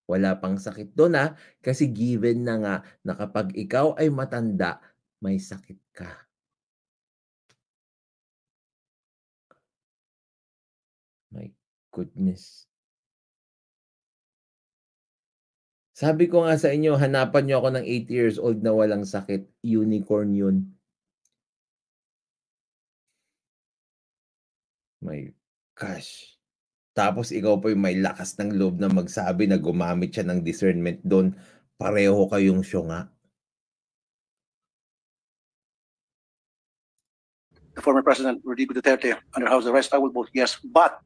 Wala pang sakit dun, kasi given na nga na kapag ikaw ay matanda, may sakit ka. My goodness. Sabi ko nga sa inyo, hanapan niyo ako ng 80 years old na walang sakit, unicorn yun. My gosh. Tapos ikaw pa yung may lakas ng loob na magsabi na gumamit siya ng discernment dun, pareho kayong syunga. The former President Rodrigo Duterte under house arrest, I will vote yes. But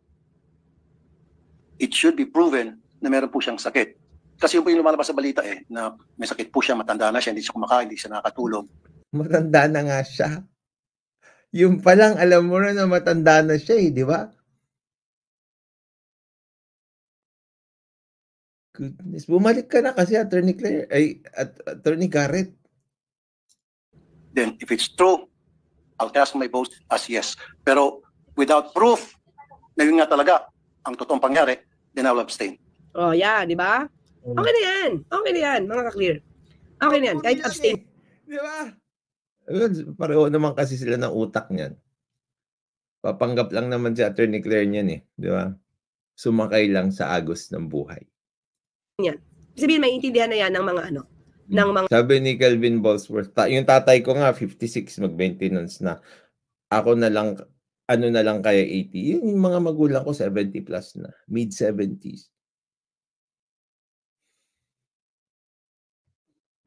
it should be proven na meron po siyang sakit. Kasi yung po yung lumalabas sa balita na may sakit po siya, matanda na siya, hindi siya kumakain, hindi siya nakakatulog. Matanda na nga siya. Yung pa lang alam mo na matanda na siya, di ba? Goodness, bumalik ka na kasi Attorney Claire, Attorney Garrett. Then if it's true, I'll cast my vote as yes. Pero without proof na yun nga talaga ang totoong pangyari, then I will abstain. Oh, yeah, di ba? Okay na yan. Okay na yan, mga ka-clear. Okay na yan, kahit abstain. Di ba? Pareho naman kasi sila ng utak niyan. Papanggap lang naman si Attorney Claire niyan di ba? Sumakay lang sa agos ng buhay. Yan. Sabihin, maintindihan na yan ng mga ng mga... Sabi ni Kelvin Bosworth, yung tatay ko nga 56, mag-maintenance na. Ako na lang, ano na lang kaya 80. Yung mga magulang ko 70 plus na, mid-70s.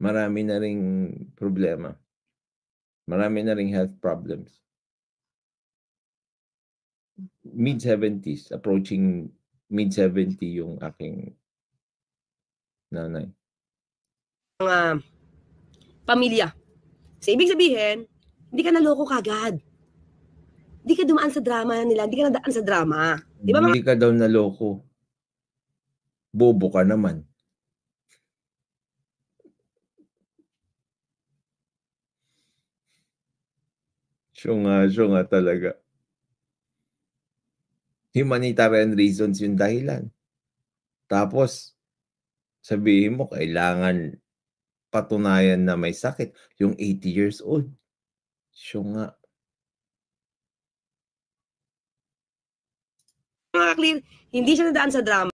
Marami na ring problema. Marami na ring health problems. Mid-70s, approaching mid-70 yung aking nanay. Mga pamilya. So, ibig sabihin, hindi ka naloko kagad. Hindi ka dumaan sa drama nila, hindi ka nadaan sa drama. Di ba, Hindi ka daw naloko. Bobo ka naman. Syunga talaga. Humanitarian reasons yung dahilan. Tapos, sabihin mo, kailangan patunayan na may sakit. Yung 80 years old. Syunga. mga clear, hindi siya nadaan sa drama.